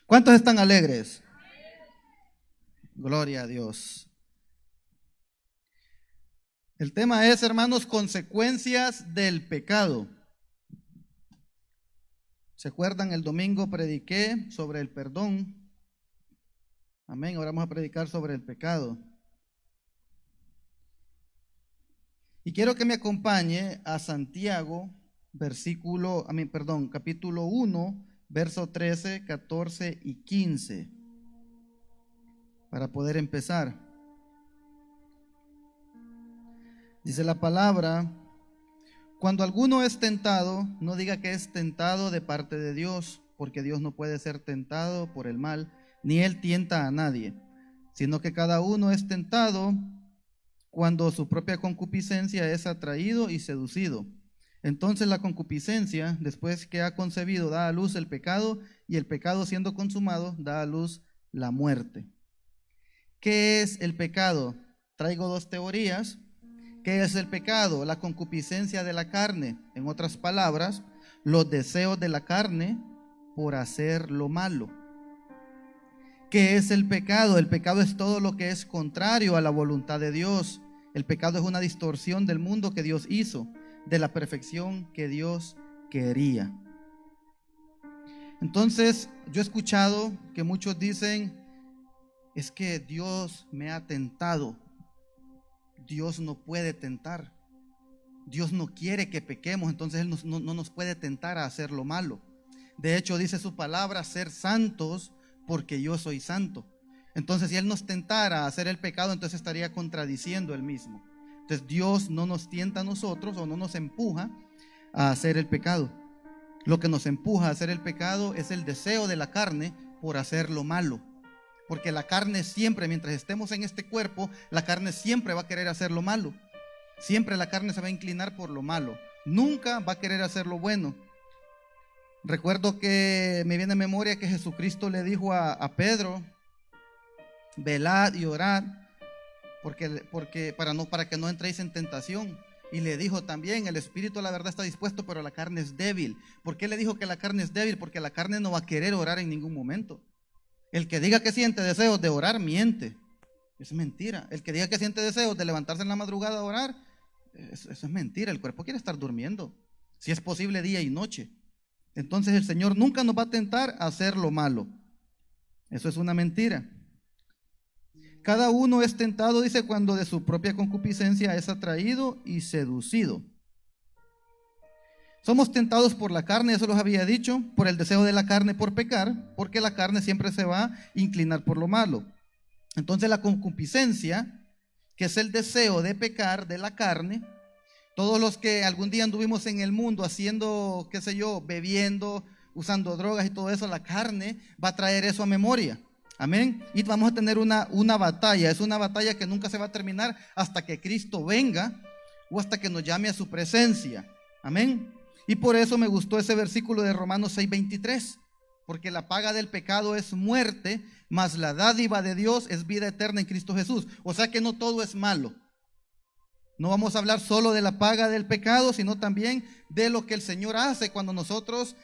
¿Cuántos están alegres? Gloria a Dios. El tema es, hermanos, consecuencias del pecado. ¿Se acuerdan? El domingo prediqué sobre el perdón. Amén. Ahora vamos a predicar sobre el pecado. Y quiero que me acompañe a Santiago, capítulo 1, verso 13, 14 y 15, para poder empezar. Dice la palabra: cuando alguno es tentado, no diga que es tentado de parte de Dios, porque Dios no puede ser tentado por el mal, ni Él tienta a nadie, sino que cada uno es tentado cuando su propia concupiscencia es atraído y seducido. Entonces la concupiscencia, después que ha concebido, da a luz el pecado, y el pecado, siendo consumado, da a luz la muerte. ¿Qué es el pecado? Traigo dos teorías. ¿Qué es el pecado? La concupiscencia de la carne. En otras palabras, los deseos de la carne por hacer lo malo. ¿Qué es el pecado? El pecado es todo lo que es contrario a la voluntad de Dios. El pecado es una distorsión del mundo que Dios hizo, de la perfección que Dios quería. Entonces, yo he escuchado que muchos dicen: es que Dios me ha tentado. Dios no puede tentar. Dios no quiere que pequemos, entonces Él no nos puede tentar a hacer lo malo. De hecho, dice su palabra: ser santos porque yo soy santo. Entonces, si Él nos tentara a hacer el pecado, entonces estaría contradiciendo Él mismo. Entonces, Dios no nos tienta a nosotros o no nos empuja a hacer el pecado. Lo que nos empuja a hacer el pecado es el deseo de la carne por hacer lo malo. Porque la carne siempre, mientras estemos en este cuerpo, la carne siempre va a querer hacer lo malo. Siempre la carne se va a inclinar por lo malo. Nunca va a querer hacer lo bueno. Recuerdo que me viene a memoria que Jesucristo le dijo a Pedro: velad y orad, porque para que no entréis en tentación. Y le dijo también: el espíritu, la verdad, está dispuesto, pero la carne es débil. ¿Por qué le dijo que la carne es débil? Porque la carne no va a querer orar en ningún momento. El que diga que siente deseos de orar, miente. Es mentira. El que diga que siente deseos de levantarse en la madrugada a orar, eso es mentira. El cuerpo quiere estar durmiendo, si es posible día y noche. Entonces el Señor nunca nos va a tentar a hacer lo malo. Eso es una mentira. Cada uno es tentado, dice, cuando de su propia concupiscencia es atraído y seducido. Somos tentados por la carne, eso los había dicho, por el deseo de la carne por pecar, porque la carne siempre se va a inclinar por lo malo. Entonces la concupiscencia, que es el deseo de pecar de la carne, todos los que algún día anduvimos en el mundo haciendo, qué sé yo, bebiendo, usando drogas y todo eso, la carne va a traer eso a memoria. Amén. Y vamos a tener una batalla. Es una batalla que nunca se va a terminar hasta que Cristo venga o hasta que nos llame a su presencia. Amén. Y por eso me gustó ese versículo de Romanos 6:23, porque la paga del pecado es muerte, mas la dádiva de Dios es vida eterna en Cristo Jesús. O sea que no todo es malo. No vamos a hablar solo de la paga del pecado, sino también de lo que el Señor hace cuando nosotros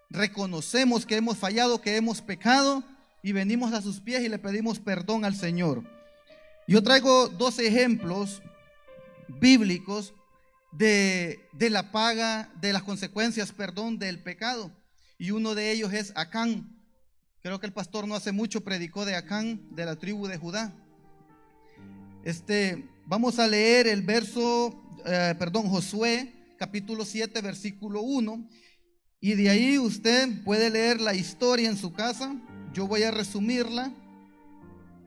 reconocemos que hemos fallado, que hemos pecado, y venimos a sus pies y le pedimos perdón al Señor. Yo traigo dos ejemplos bíblicos de la paga, de las consecuencias, del pecado. Y uno de ellos es Acán. Creo que el pastor no hace mucho predicó de Acán, de la tribu de Judá. Vamos a leer el Josué, capítulo 7, versículo 1. Y de ahí usted puede leer la historia en su casa. Yo voy a resumirla.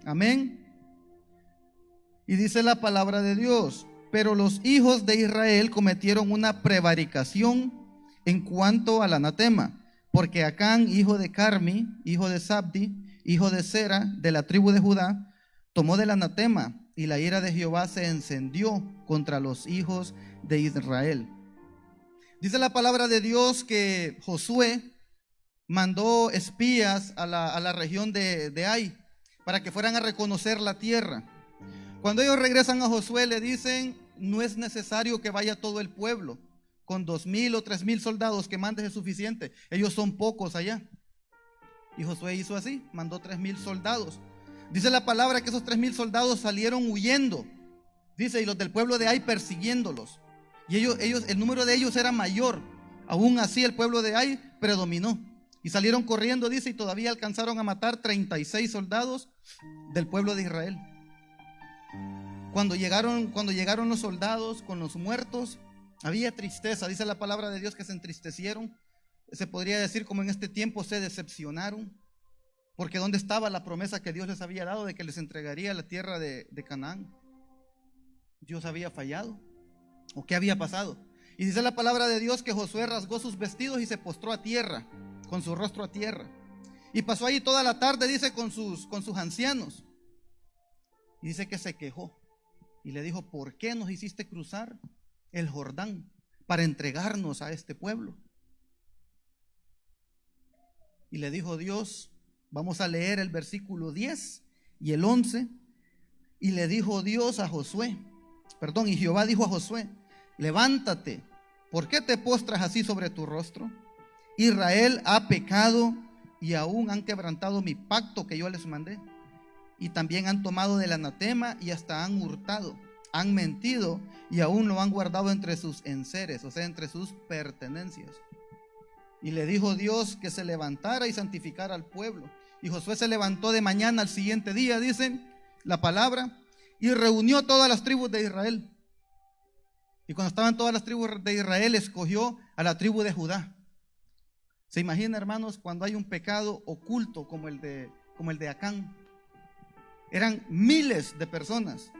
Amén. Y dice la palabra de Dios: pero los hijos de Israel cometieron una prevaricación en cuanto al anatema, porque Acán, hijo de Carmi, hijo de Sabdi, hijo de Sera, de la tribu de Judá, tomó del anatema, y la ira de Jehová se encendió contra los hijos de Israel. Dice la palabra de Dios que Josué mandó espías a la región de Ai para que fueran a reconocer la tierra. Cuando ellos regresan a Josué, le dicen: no es necesario que vaya todo el pueblo, con 2,000 o 3,000 soldados que mandes es suficiente, ellos son pocos allá. Y Josué hizo así, mandó 3,000 soldados. Dice la palabra que esos 3,000 soldados salieron huyendo. Dice, y los del pueblo de Ai persiguiéndolos. Y ellos, el número de ellos era mayor. Aún así el pueblo de Ai predominó. Y salieron corriendo, dice, y todavía alcanzaron a matar 36 soldados del pueblo de Israel. Cuando llegaron los soldados con los muertos, había tristeza. Dice la palabra de Dios que se entristecieron. Se podría decir como en este tiempo se decepcionaron. Porque ¿dónde estaba la promesa que Dios les había dado de que les entregaría la tierra de Canaán? Dios había fallado. ¿O qué había pasado? Y dice la palabra de Dios que Josué rasgó sus vestidos y se postró a tierra, con su rostro a tierra. Y pasó ahí toda la tarde, dice, con sus ancianos. Y dice que se quejó. Y le dijo, ¿por qué nos hiciste cruzar el Jordán para entregarnos a este pueblo? Y le dijo Dios, vamos a leer el versículo 10 y el 11. Y le dijo Dios a Josué, y Jehová dijo a Josué, levántate, ¿por qué te postras así sobre tu rostro? Israel ha pecado y aún han quebrantado mi pacto que yo les mandé. Y también han tomado del anatema y hasta han hurtado, han mentido y aún lo han guardado entre sus enseres, o sea, entre sus pertenencias. Y le dijo Dios que se levantara y santificara al pueblo. Y Josué se levantó de mañana al siguiente día, dicen la palabra, y reunió todas las tribus de Israel. Y cuando estaban todas las tribus de Israel, escogió a la tribu de Judá. ¿Se imagina, hermanos, cuando hay un pecado oculto como el de Acán? Eran miles de personas.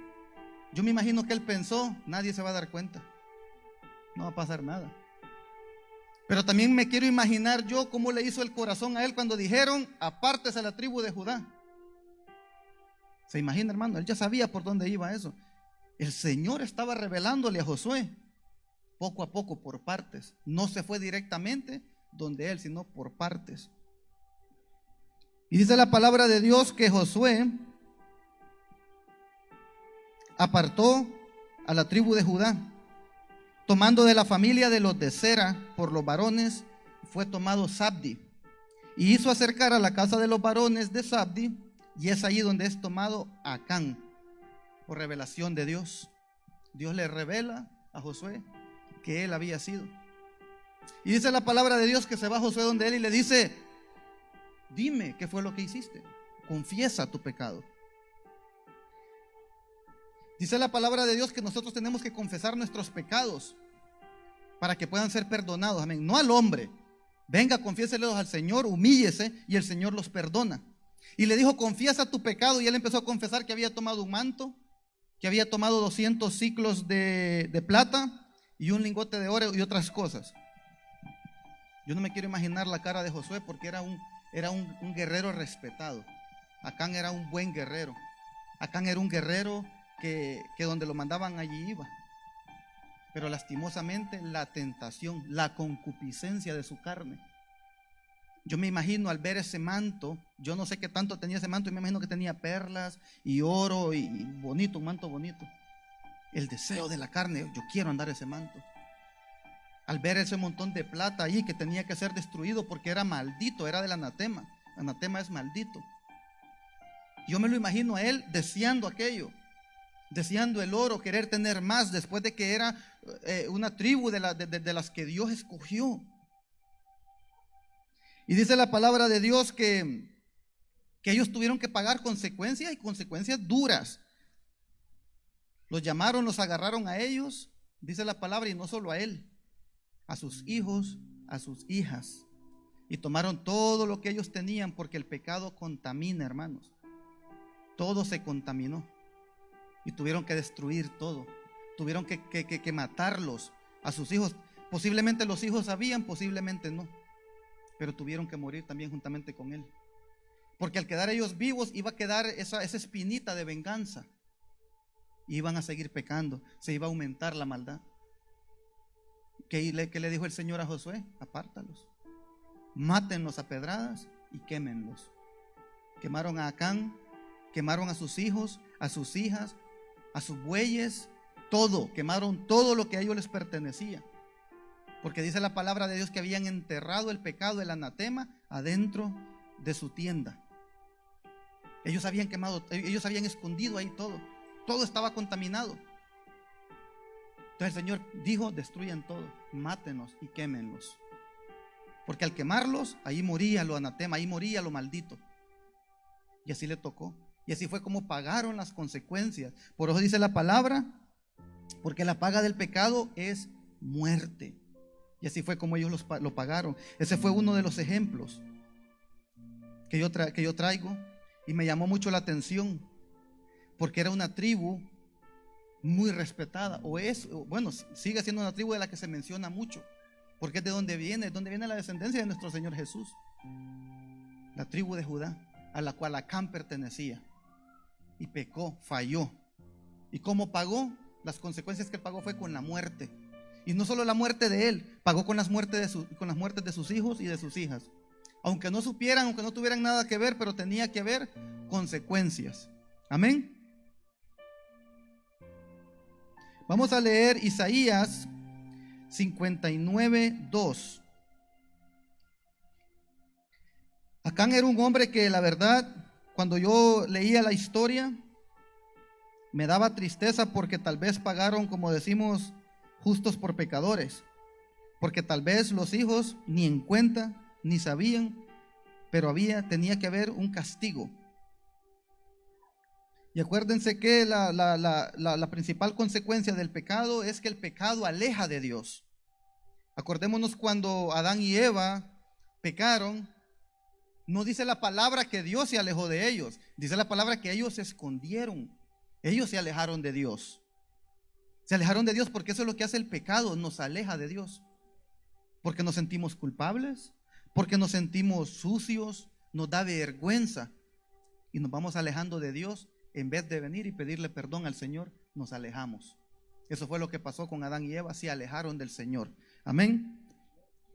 Yo me imagino que él pensó, nadie se va a dar cuenta, no va a pasar nada. Pero también me quiero imaginar yo cómo le hizo el corazón a él cuando dijeron, apártese a la tribu de Judá. ¿Se imagina, hermano? Él ya sabía por dónde iba eso. El Señor estaba revelándole a Josué poco a poco, por partes. No se fue directamente donde él, sino por partes. Y dice la palabra de Dios que Josué apartó a la tribu de Judá, tomando de la familia de los de Zera por los varones, fue tomado Zabdi, y hizo acercar a la casa de los varones de Zabdi, y es ahí donde es tomado Acán, por revelación de Dios. Dios le revela a Josué que él había sido. Y dice la palabra de Dios que se va Josué donde él y le dice, dime qué fue lo que hiciste, confiesa tu pecado. Dice la palabra de Dios que nosotros tenemos que confesar nuestros pecados para que puedan ser perdonados, amén. No al hombre. Venga, confiéselos al Señor, humíllese y el Señor los perdona. Y le dijo, confiesa tu pecado, y él empezó a confesar que había tomado un manto, que había tomado 200 siclos de plata y un lingote de oro y otras cosas. Yo no me quiero imaginar la cara de Josué porque era un guerrero respetado. Acán era un buen guerrero. Acán era un guerrero que donde lo mandaban allí iba. Pero lastimosamente la tentación, la concupiscencia de su carne. Yo me imagino al ver ese manto, yo no sé qué tanto tenía ese manto, y me imagino que tenía perlas y oro y bonito, un manto bonito. El deseo de la carne, yo quiero andar ese manto. Al ver ese montón de plata ahí que tenía que ser destruido porque era maldito, era del anatema. Anatema es maldito. Yo me lo imagino a él deseando aquello, deseando el oro, querer tener más después de que era una tribu de las que Dios escogió. Y dice la palabra de Dios que ellos tuvieron que pagar consecuencias, y consecuencias duras. Los llamaron, los agarraron a ellos, dice la palabra, y no solo a él, a sus hijos, a sus hijas. Y tomaron todo lo que ellos tenían, porque el pecado contamina, hermanos. Todo se contaminó. Y tuvieron que destruir todo. Tuvieron que matarlos a sus hijos. Posiblemente los hijos sabían, posiblemente no. Pero tuvieron que morir también juntamente con él. Porque al quedar ellos vivos iba a quedar esa espinita de venganza. Y iban a seguir pecando. Se iba a aumentar la maldad. ¿Qué le dijo el Señor a Josué? Apártalos. Mátenlos a pedradas y quémenlos. Quemaron a Acán, quemaron a sus hijos, a sus hijas, a sus bueyes, todo. Quemaron todo lo que a ellos les pertenecía. Porque dice la palabra de Dios que habían enterrado el pecado, el anatema, adentro de su tienda. Ellos habían quemado, ellos habían escondido ahí todo. Todo estaba contaminado. Entonces el Señor dijo: destruyan todo, mátenos y quémenlos. Porque al quemarlos, ahí moría lo anatema, ahí moría lo maldito. Y así le tocó. Y así fue como pagaron las consecuencias. Por eso dice la palabra: porque la paga del pecado es muerte. Y así fue como ellos lo pagaron. Ese fue uno de los ejemplos que yo traigo. Y me llamó mucho la atención, porque era una tribu muy respetada, bueno, sigue siendo una tribu de la que se menciona mucho, porque es de donde viene la descendencia de nuestro Señor Jesús, la tribu de Judá, a la cual Acán pertenecía, y pecó, falló. ¿Y cómo pagó? Las consecuencias que él pagó fue con la muerte. Y no solo la muerte de él, pagó con las muertes de sus hijos y de sus hijas. Aunque no supieran, aunque no tuvieran nada que ver, pero tenía que haber consecuencias. Amén. Vamos a leer Isaías 59:2. Acán era un hombre que, la verdad, cuando yo leía la historia, me daba tristeza, porque tal vez pagaron, como decimos, justos por pecadores, porque tal vez los hijos ni en cuenta, ni sabían, pero tenía que haber un castigo. Y acuérdense que la principal consecuencia del pecado es que el pecado aleja de Dios. Acordémonos cuando Adán y Eva pecaron, no dice la palabra que Dios se alejó de ellos, dice la palabra que ellos se escondieron, ellos se alejaron de Dios. Se alejaron de Dios porque eso es lo que hace el pecado, nos aleja de Dios. Porque nos sentimos culpables, porque nos sentimos sucios, nos da vergüenza y nos vamos alejando de Dios. En vez de venir y pedirle perdón al Señor, nos alejamos. Eso fue lo que pasó con Adán y Eva, se alejaron del Señor. Amén.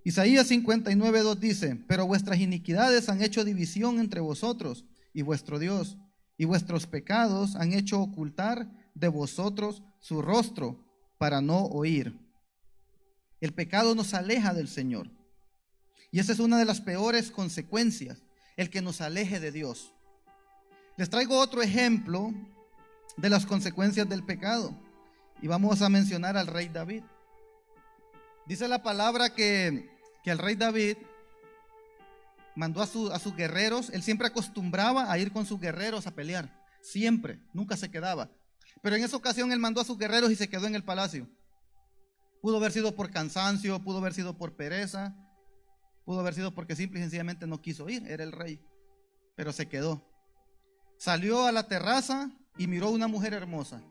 Isaías 59:2 dice: pero vuestras iniquidades han hecho división entre vosotros y vuestro Dios, y vuestros pecados han hecho ocultar de vosotros su rostro para no oír. El pecado nos aleja del Señor, y esa es una de las peores consecuencias, el que nos aleje de Dios. Les traigo otro ejemplo de las consecuencias del pecado, y vamos a mencionar al rey David. Dice la palabra que el rey David mandó a sus guerreros. Él siempre acostumbraba a ir con sus guerreros a pelear, siempre, nunca se quedaba. Pero en esa ocasión él mandó a sus guerreros y se quedó en el palacio. Pudo haber sido por cansancio, pudo haber sido por pereza, pudo haber sido porque simple y sencillamente no quiso ir, era el rey, pero se quedó. Salió a la terraza y miró a una mujer hermosa.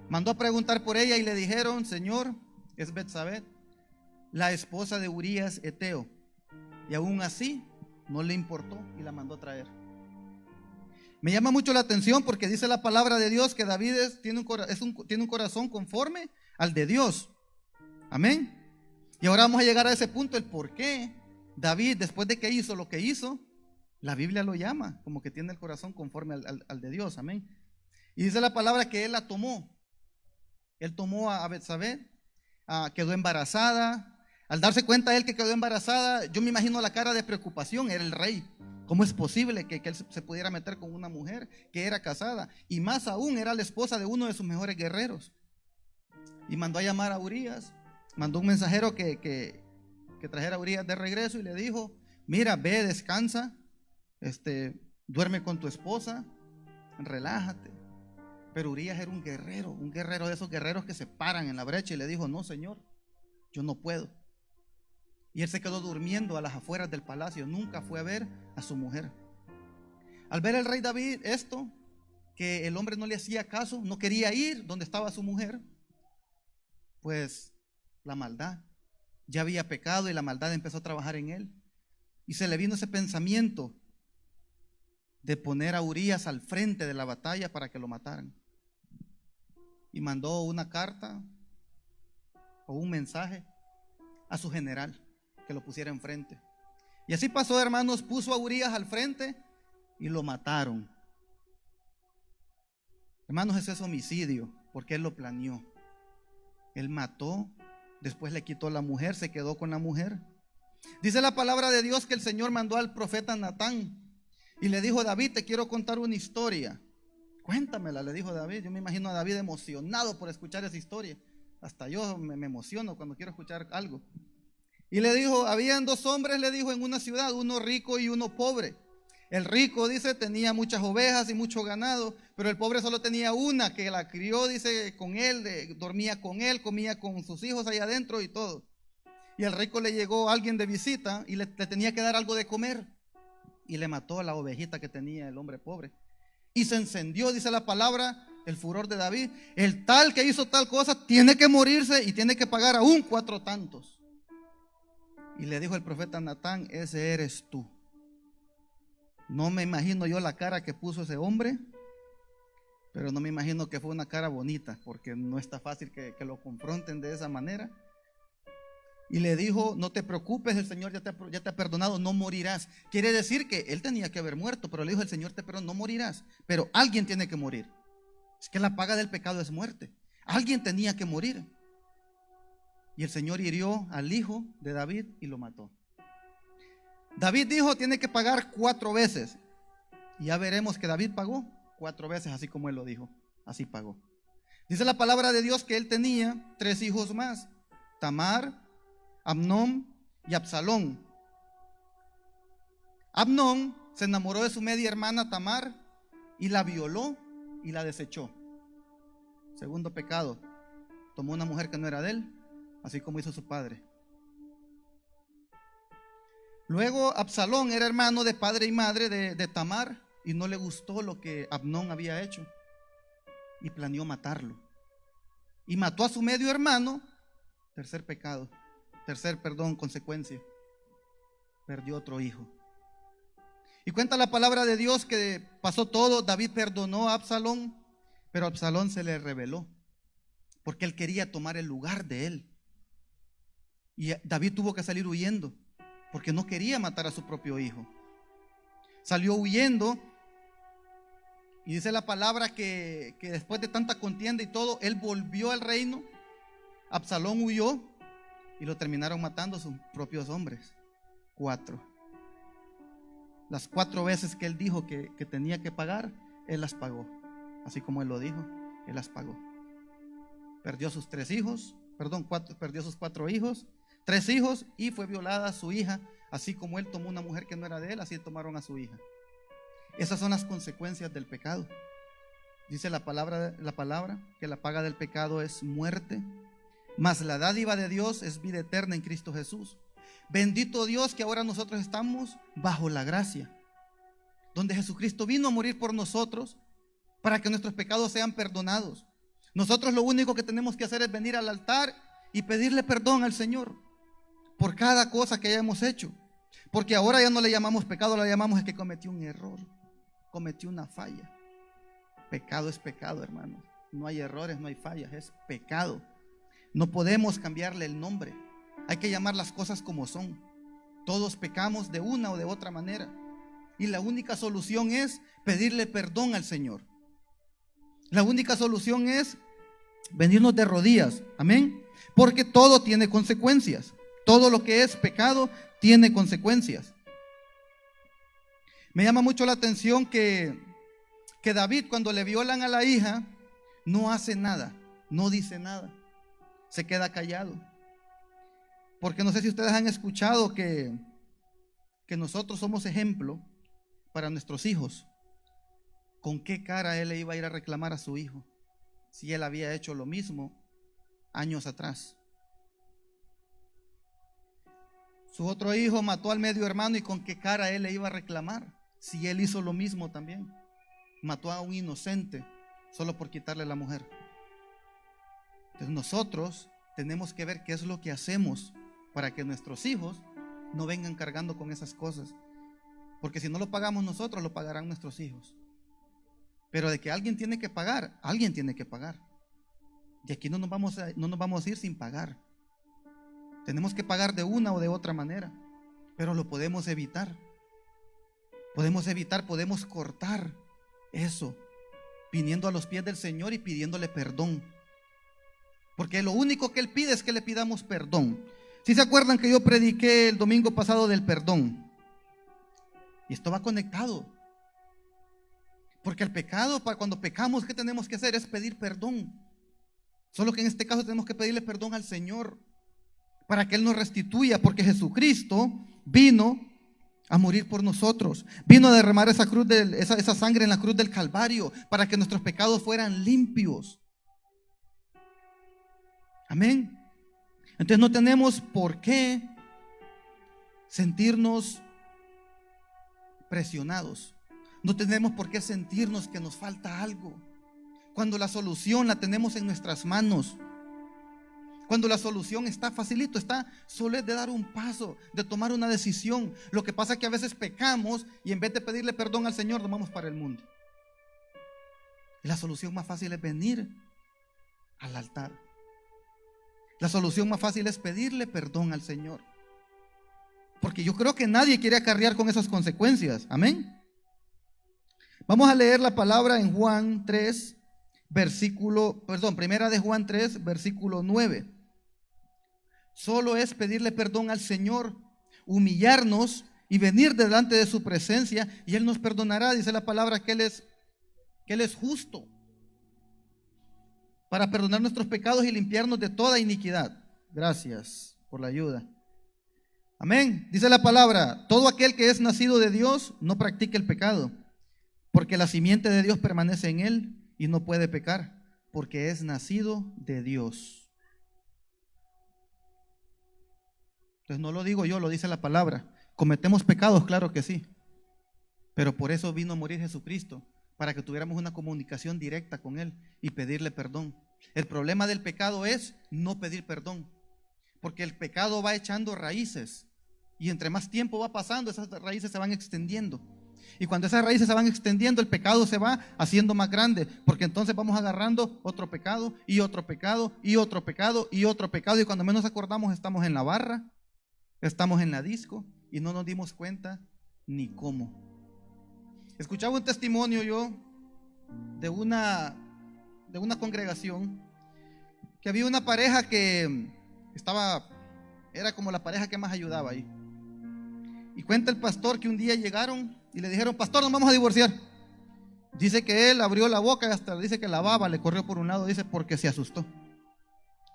Mandó a preguntar por ella y le dijeron: Señor, es Betsabé, la esposa de Urías Eteo. Y aún así no le importó y la mandó a traer. Me llama mucho la atención porque dice la palabra de Dios que David tiene un corazón conforme al de Dios. Amén. Y ahora vamos a llegar a ese punto, el por qué David, después de que hizo lo que hizo, la Biblia lo llama como que tiene el corazón conforme al de Dios. Amén. Y dice la palabra que él la tomó. Él tomó a Betsabé, quedó embarazada. Al darse cuenta él que quedó embarazada, yo me imagino la cara de preocupación. Era el rey. ¿Cómo es posible que él se pudiera meter con una mujer que era casada? Y más aún, era la esposa de uno de sus mejores guerreros. Y mandó a llamar a Urías. Mandó un mensajero que trajera a Urías de regreso y le dijo: mira, ve, descansa, duerme con tu esposa, relájate. Pero Urías era un guerrero de esos guerreros que se paran en la brecha, y le dijo: no, Señor, yo no puedo. Y él se quedó durmiendo a las afueras del palacio, nunca fue a ver a su mujer. Al ver el rey David esto, que el hombre no le hacía caso, no quería ir donde estaba su mujer, pues la maldad, ya había pecado y la maldad empezó a trabajar en él. Y se le vino ese pensamiento de poner a Urías al frente de la batalla para que lo mataran. Y mandó una carta o un mensaje a su general que lo pusiera enfrente. Y así pasó, hermanos, puso a Urías al frente y lo mataron. Hermanos, ese es homicidio, porque él lo planeó. Él mató, después le quitó la mujer, se quedó con la mujer. Dice la palabra de Dios que el Señor mandó al profeta Natán y le dijo: David, te quiero contar una historia. Cuéntamela, le dijo David. Yo me imagino a David emocionado por escuchar esa historia. Hasta yo me emociono cuando quiero escuchar algo. Y le dijo: habían dos hombres, le dijo, en una ciudad, uno rico y uno pobre. El rico, dice, tenía muchas ovejas y mucho ganado, pero el pobre solo tenía una que la crió, dice, con él, dormía con él, comía con sus hijos ahí adentro y todo. Y al rico le llegó alguien de visita y le tenía que dar algo de comer. Y le mató a la ovejita que tenía el hombre pobre. Y se encendió, dice la palabra, el furor de David. El tal que hizo tal cosa tiene que morirse y tiene que pagar aún 4 tantos. Y le dijo el profeta Natán: ese eres tú. No me imagino yo la cara que puso ese hombre, pero no me imagino que fue una cara bonita, porque no está fácil que lo confronten de esa manera. Y le dijo: no te preocupes, el Señor ya te ha perdonado, no morirás. Quiere decir que él tenía que haber muerto, pero le dijo: el Señor te perdonó, no morirás, pero alguien tiene que morir. Es que la paga del pecado es muerte. Alguien tenía que morir. Y el Señor hirió al hijo de David y lo mató. David dijo: tiene que pagar 4 veces. Y ya veremos que David pagó 4 veces, así como él lo dijo. Así pagó. Dice la palabra de Dios que él tenía 3 hijos más: Tamar, Amnón y Absalón. Amnón se enamoró de su media hermana Tamar y la violó y la desechó. Segundo pecado: tomó una mujer que no era de él, así como hizo su padre. Luego Absalón era hermano de padre y madre de Tamar y no le gustó lo que Amnón había hecho y planeó matarlo. Y mató a su medio hermano. Tercer pecado. Consecuencia: perdió otro hijo. Y cuenta la palabra de Dios que pasó todo. David perdonó a Absalón, pero Absalón se le rebeló porque él quería tomar el lugar de él. Y David tuvo que salir huyendo porque no quería matar a su propio hijo. Salió huyendo. Y dice la palabra que después de tanta contienda y todo, él volvió al reino. Absalón huyó y lo terminaron matando sus propios hombres. 4. Las 4 veces que él dijo que tenía que pagar, él las pagó. Así como él lo dijo, él las pagó. Perdió sus 3 hijos, perdió sus 4 hijos, 3 hijos, y fue violada su hija. Así como él tomó una mujer que no era de él, así tomaron a su hija. Esas son las consecuencias del pecado. Dice la palabra que la paga del pecado es muerte, mas la dádiva de Dios es vida eterna en Cristo Jesús. Bendito Dios que ahora nosotros estamos bajo la gracia, donde Jesucristo vino a morir por nosotros para que nuestros pecados sean perdonados. Nosotros lo único que tenemos que hacer es venir al altar y pedirle perdón al Señor por cada cosa que hayamos hecho, porque ahora ya no le llamamos pecado, le llamamos es que cometió un error, cometió una falla. Pecado es pecado, hermanos. No hay errores, no hay fallas, es pecado. No podemos cambiarle el nombre. Hay que llamar las cosas como son. Todos pecamos de una o de otra manera. Y la única solución es pedirle perdón al Señor. La única solución es venirnos de rodillas. Amén. Porque todo tiene consecuencias. Todo lo que es pecado tiene consecuencias. Me llama mucho la atención que David, cuando le violan a la hija, no hace nada, no dice nada. Se queda callado. Porque no sé si ustedes han escuchado que nosotros somos ejemplo para nuestros hijos. ¿Con qué cara él le iba a ir a reclamar a su hijo si él había hecho lo mismo años atrás? Su otro hijo mató al medio hermano, y con qué cara él le iba a reclamar si él hizo lo mismo también. Mató a un inocente solo por quitarle la mujer. Entonces nosotros tenemos que ver qué es lo que hacemos para que nuestros hijos no vengan cargando con esas cosas. Porque si no lo pagamos nosotros, lo pagarán nuestros hijos. Pero de que alguien tiene que pagar, alguien tiene que pagar. Y aquí no nos vamos a ir sin pagar. Tenemos que pagar de una o de otra manera, pero lo podemos evitar. Podemos cortar eso, viniendo a los pies del Señor y pidiéndole perdón. Porque lo único que Él pide es que le pidamos perdón. Si se acuerdan que yo prediqué el domingo pasado del perdón, y esto va conectado, porque el pecado, cuando pecamos, ¿qué tenemos que hacer? Es pedir perdón. Solo que en este caso tenemos que pedirle perdón al Señor para que Él nos restituya, porque Jesucristo vino a morir por nosotros, vino a derramar esa sangre en la cruz del Calvario para que nuestros pecados fueran limpios. Amén. Entonces no tenemos por qué sentirnos presionados. No tenemos por qué sentirnos que nos falta algo, cuando la solución la tenemos en nuestras manos. Cuando la solución está facilito, solo es de dar un paso, de tomar una decisión. Lo que pasa es que a veces pecamos y en vez de pedirle perdón al Señor, nos vamos para el mundo. Y la solución más fácil es venir al altar. La solución más fácil es pedirle perdón al Señor. Porque yo creo que nadie quiere acarrear con esas consecuencias. Amén. Vamos a leer la palabra en Juan 3, primera de Juan 3, versículo 9. Solo es pedirle perdón al Señor, humillarnos y venir delante de su presencia, y Él nos perdonará. Dice la palabra que Él es justo para perdonar nuestros pecados y limpiarnos de toda iniquidad. Gracias por la ayuda. Amén. Dice la palabra: todo aquel que es nacido de Dios no practica el pecado, porque la simiente de Dios permanece en él y no puede pecar, porque es nacido de Dios. Entonces no lo digo yo, lo dice la palabra. ¿Cometemos pecados? Claro que sí. Pero por eso vino a morir Jesucristo, para que tuviéramos una comunicación directa con Él y pedirle perdón. El problema del pecado es no pedir perdón, porque el pecado va echando raíces, y entre más tiempo va pasando, esas raíces se van extendiendo. Y cuando esas raíces se van extendiendo, el pecado se va haciendo más grande, porque entonces vamos agarrando otro pecado y otro pecado y otro pecado y otro pecado, y cuando menos acordamos estamos en la barra, estamos en la disco y no nos dimos cuenta ni cómo. Escuchaba un testimonio yo de una congregación, que había una pareja que era como la pareja que más ayudaba ahí. Y cuenta el pastor que un día llegaron y le dijeron: pastor, nos vamos a divorciar. Dice que él abrió la boca y hasta dice que la baba le corrió por un lado, dice, porque se asustó.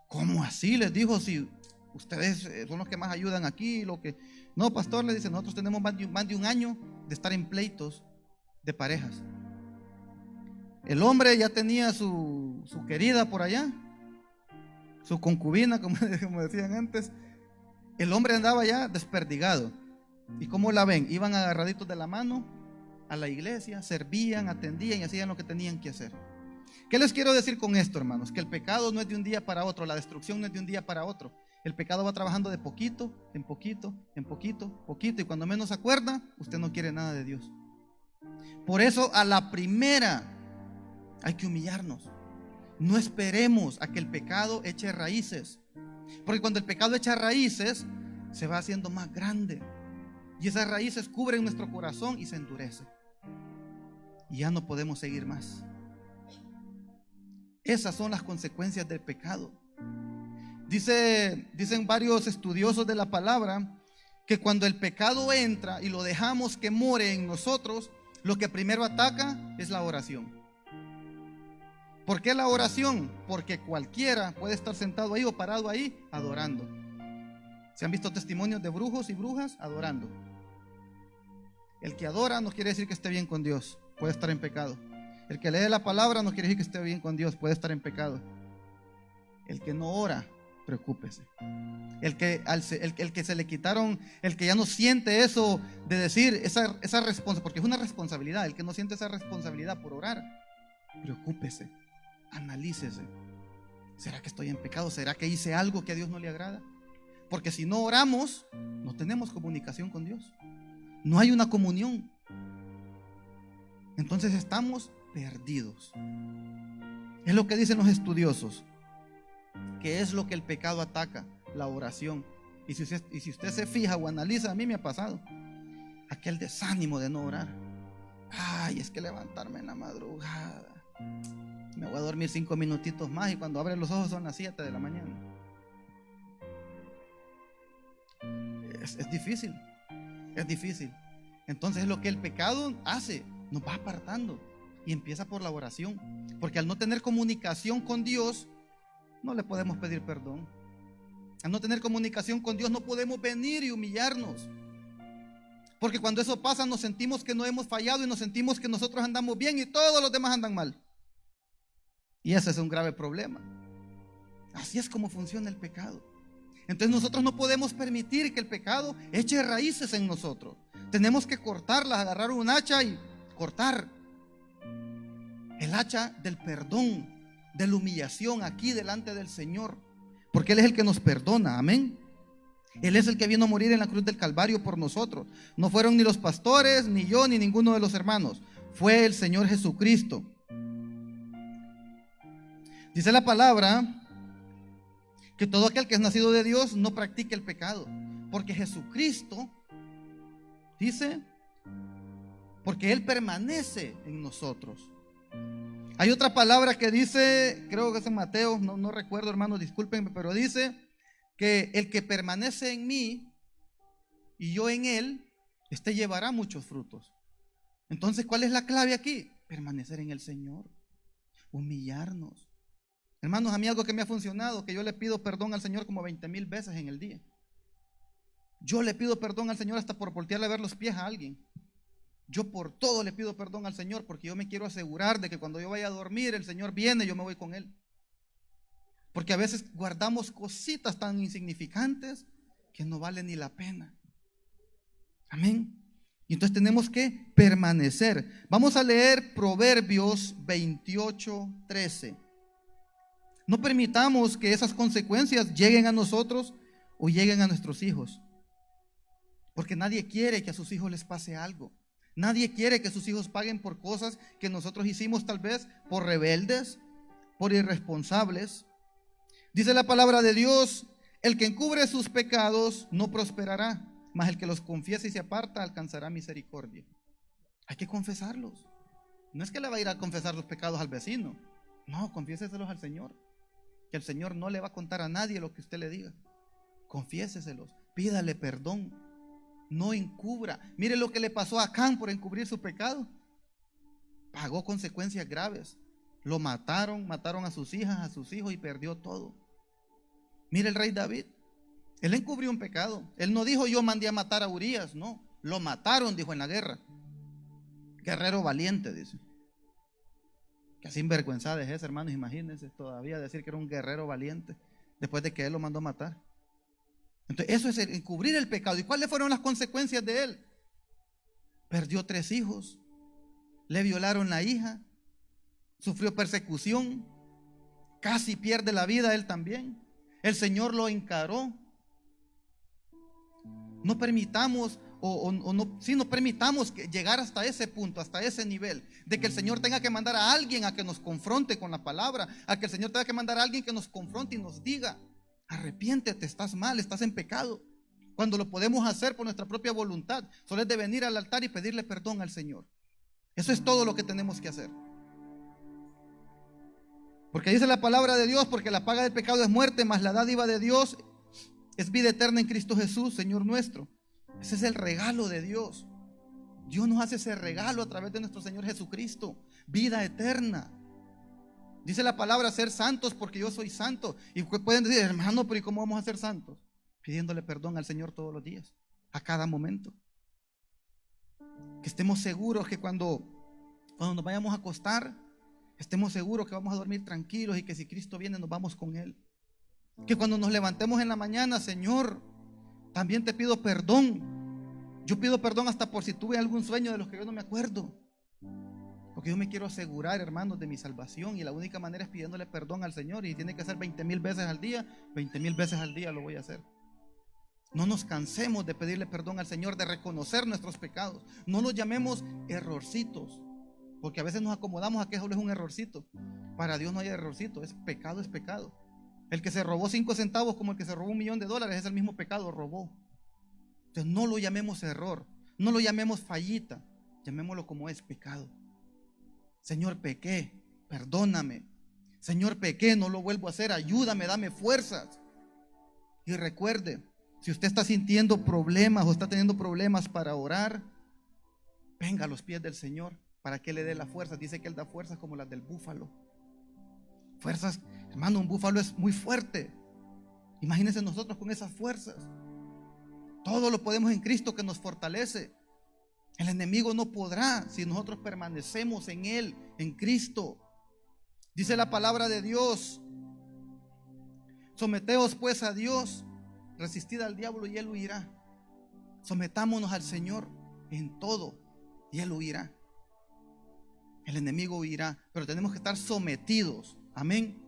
¿Cómo así? Les dijo, si ustedes son los que más ayudan aquí. No, pastor, le dice, nosotros tenemos más de un año de estar en pleitos de parejas. El hombre ya tenía su querida por allá, su concubina, como decían antes. El hombre andaba ya desperdigado. ¿Y cómo la ven? Iban agarraditos de la mano a la iglesia, servían, atendían y hacían lo que tenían que hacer. ¿Qué les quiero decir con esto, hermanos? Que el pecado no es de un día para otro, la destrucción no es de un día para otro. El pecado va trabajando de poquito, en poquito, en poquito, poquito, y cuando menos se acuerda, usted no quiere nada de Dios. Por eso a la primera hay que humillarnos. No esperemos a que el pecado eche raíces, porque cuando el pecado echa raíces, se va haciendo más grande. Y esas raíces cubren nuestro corazón y se endurece. Y ya no podemos seguir más. Esas son las consecuencias del pecado. Dicen varios estudiosos de la palabra que cuando el pecado entra y lo dejamos que more en nosotros, lo que primero ataca es la oración. ¿Por qué la oración? Porque cualquiera puede estar sentado ahí o parado ahí adorando. ¿Se han visto testimonios de brujos y brujas adorando? El que adora no quiere decir que esté bien con Dios, puede estar en pecado. El que lee la palabra no quiere decir que esté bien con Dios, puede estar en pecado. El que no ora, preocúpese. El que se le quitaron, el que ya no siente eso de decir esa responsabilidad, porque es una responsabilidad. El que no siente esa responsabilidad por orar, preocúpese, analícese. ¿Será que estoy en pecado? ¿Será que hice algo que a Dios no le agrada? Porque si no oramos, no tenemos comunicación con Dios. No hay una comunión. Entonces estamos perdidos. Es lo que dicen los estudiosos, que es lo que el pecado ataca, la oración. Y si usted se fija o analiza, a mí me ha pasado aquel desánimo de no orar. Ay, es que levantarme en la madrugada, me voy a dormir 5 minutitos más y cuando abre los ojos son las 7 de la mañana. Es difícil, es difícil. Entonces lo que el pecado hace, nos va apartando. Y empieza por la oración. Porque al no tener comunicación con Dios, no le podemos pedir perdón. Al no tener comunicación con Dios, no podemos venir y humillarnos. Porque cuando eso pasa, nos sentimos que no hemos fallado y nos sentimos que nosotros andamos bien y todos los demás andan mal. Y ese es un grave problema. Así es como funciona el pecado. Entonces nosotros no podemos permitir que el pecado eche raíces en nosotros. Tenemos que cortarlas, agarrar un hacha y cortar. El hacha del perdón, de la humillación aquí delante del Señor. Porque Él es el que nos perdona, amén. Él es el que vino a morir en la cruz del Calvario por nosotros. No fueron ni los pastores, ni yo, ni ninguno de los hermanos. Fue el Señor Jesucristo. Dice la palabra que todo aquel que es nacido de Dios no practique el pecado. Porque Jesucristo, dice, porque Él permanece en nosotros. Hay otra palabra que dice, creo que es en Mateo, no recuerdo, hermanos, discúlpenme, pero dice que el que permanece en mí y yo en él, este llevará muchos frutos. Entonces, ¿cuál es la clave aquí? Permanecer en el Señor, humillarnos. Hermanos, a mí algo que me ha funcionado, que yo le pido perdón al Señor como 20,000 veces en el día. Yo le pido perdón al Señor hasta por voltearle a ver los pies a alguien. Yo por todo le pido perdón al Señor, porque yo me quiero asegurar de que cuando yo vaya a dormir, el Señor viene y yo me voy con Él. Porque a veces guardamos cositas tan insignificantes que no valen ni la pena. Amén. Y entonces tenemos que permanecer. Vamos a leer Proverbios 28:13. No permitamos que esas consecuencias lleguen a nosotros o lleguen a nuestros hijos. Porque nadie quiere que a sus hijos les pase algo. Nadie quiere que sus hijos paguen por cosas que nosotros hicimos tal vez por rebeldes, por irresponsables. Dice la palabra de Dios, el que encubre sus pecados no prosperará, mas el que los confiesa y se aparta alcanzará misericordia. Hay que confesarlos. No es que le va a ir a confesar los pecados al vecino. No, confiéseselos al Señor. Que el Señor no le va a contar a nadie lo que usted le diga. Confiéseselos, pídale perdón. No encubra. Mire lo que le pasó a Acán por encubrir su pecado. Pagó consecuencias graves. Lo mataron a sus hijas, a sus hijos y perdió todo. Mire el rey David. Él encubrió un pecado. Él no dijo yo mandé a matar a Urías, no. Lo mataron, dijo en la guerra. Guerrero valiente, dice. Qué sinvergüenza es ese, hermanos. Imagínense todavía decir que era un guerrero valiente después de que él lo mandó a matar. Entonces eso es encubrir el pecado. ¿Y cuáles fueron las consecuencias de él? Perdió 3 hijos, le violaron la hija, sufrió persecución, casi pierde la vida él también. El Señor lo encaró. No permitamos no permitamos llegar hasta ese punto, hasta ese nivel, de que el Señor tenga que mandar a alguien a que nos confronte con la palabra, a que el Señor tenga que mandar a alguien que nos confronte y nos diga: arrepiéntete, estás mal, estás en pecado. Cuando lo podemos hacer por nuestra propia voluntad, solo es de venir al altar y pedirle perdón al Señor. Eso es todo lo que tenemos que hacer. Porque dice la palabra de Dios, porque la paga del pecado es muerte, mas la dádiva de Dios es vida eterna en Cristo Jesús, Señor nuestro. Ese es el regalo de Dios. Dios nos hace ese regalo a través de nuestro Señor Jesucristo, vida eterna. Dice la palabra ser santos porque yo soy santo. Y pueden decir: hermano, pero ¿y cómo vamos a ser santos? Pidiéndole perdón al Señor todos los días, a cada momento. Que estemos seguros que cuando nos vayamos a acostar, estemos seguros que vamos a dormir tranquilos y que si Cristo viene nos vamos con Él. Que cuando nos levantemos en la mañana: Señor, también te pido perdón. Yo pido perdón hasta por si tuve algún sueño de los que yo no me acuerdo. Porque yo me quiero asegurar, hermanos, de mi salvación. Y la única manera es pidiéndole perdón al Señor. Y tiene que ser 20,000 veces al día. 20,000 veces al día lo voy a hacer. No nos cansemos de pedirle perdón al Señor, de reconocer nuestros pecados. No los llamemos errorcitos, porque a veces nos acomodamos a que eso es un errorcito. Para Dios no hay errorcito, es pecado, es pecado. El que se robó 5 centavos como el que se robó $1,000,000 es el mismo pecado, robó. Entonces no lo llamemos error, no lo llamemos fallita, llamémoslo como es: pecado. Señor, pequé, perdóname. Señor, pequé, no lo vuelvo a hacer, ayúdame, dame fuerzas. Y recuerde Si usted está sintiendo problemas o está teniendo problemas para orar, venga a los pies del Señor para que le dé la fuerza. Dice que Él da fuerzas como las del búfalo. Fuerzas, hermano, un búfalo es muy fuerte. Imagínense nosotros con esas fuerzas. Todo lo podemos en Cristo que nos fortalece. El enemigo no podrá si nosotros permanecemos en Él, en Cristo. Dice la palabra de Dios: someteos pues a Dios, resistid al diablo y Él huirá. Sometámonos al Señor en todo y Él huirá. El enemigo huirá, pero tenemos que estar sometidos. Amén.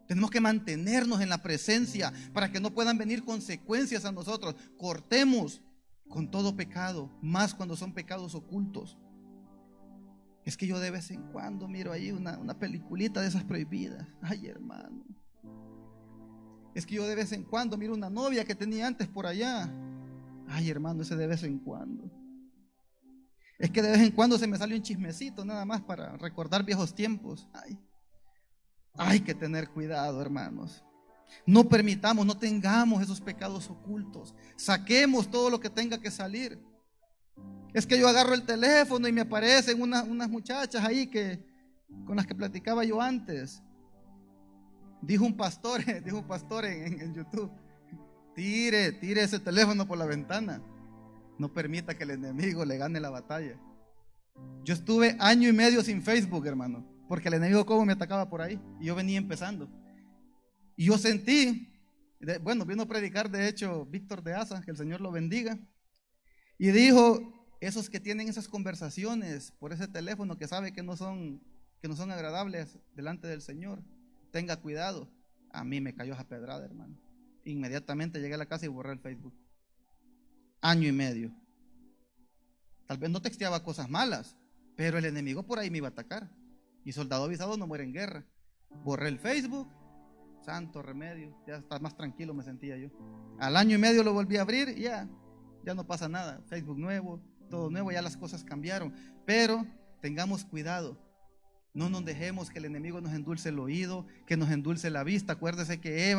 Tenemos que mantenernos en la presencia para que no puedan venir consecuencias a nosotros. Cortemos con todo pecado, más cuando son pecados ocultos. Es que yo de vez en cuando miro ahí una peliculita de esas prohibidas. Ay, hermano. Es que yo de vez en cuando miro una novia que tenía antes por allá. Ay, hermano, ese de vez en cuando. Es que de vez en cuando se me sale un chismecito nada más para recordar viejos tiempos. Ay, hay que tener cuidado, hermanos. No permitamos, no tengamos esos pecados ocultos. Saquemos todo lo que tenga que salir. Es que yo agarro el teléfono y me aparecen unas muchachas ahí con las que platicaba yo antes. Dijo un pastor en YouTube: tire ese teléfono por la ventana. No permita que el enemigo le gane la batalla. Yo estuve 1 año y medio sin Facebook, hermano, porque el enemigo como me atacaba por ahí y yo venía empezando. Y yo sentí, vino a predicar de hecho Víctor de Asa, que el Señor lo bendiga, y dijo: esos que tienen esas conversaciones por ese teléfono que sabe que no son agradables delante del Señor, tenga cuidado. A mí me cayó esa pedrada, hermano. Inmediatamente llegué a la casa y borré el Facebook. 1 año y medio. Tal vez no texteaba cosas malas, pero el enemigo por ahí me iba a atacar. Y soldado avisado no muere en guerra. Borré el Facebook. Santo remedio, ya está más tranquilo me sentía yo. Al 1 año y medio lo volví a abrir y ya no pasa nada. Facebook nuevo, todo nuevo, ya las cosas cambiaron. Pero tengamos cuidado. No nos dejemos que el enemigo nos endulce el oído, que nos endulce la vista. Acuérdese que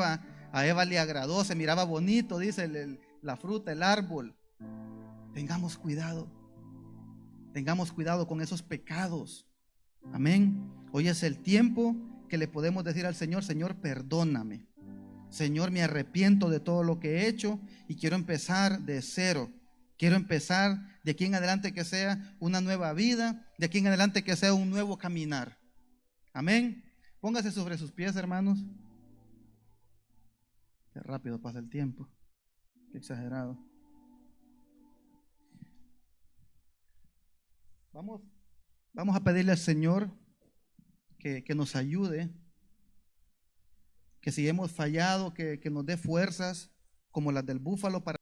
a Eva le agradó, se miraba bonito, dice la fruta, el árbol. Tengamos cuidado con esos pecados. Amén. Hoy es el tiempo que le podemos decir al Señor: Señor, perdóname. Señor, me arrepiento de todo lo que he hecho y quiero empezar de cero. Quiero empezar de aquí en adelante que sea una nueva vida, de aquí en adelante que sea un nuevo caminar. Amén. Póngase sobre sus pies, hermanos. Qué rápido pasa el tiempo. Qué exagerado. Vamos a pedirle al Señor que nos ayude, que si hemos fallado, que nos dé fuerzas como las del búfalo para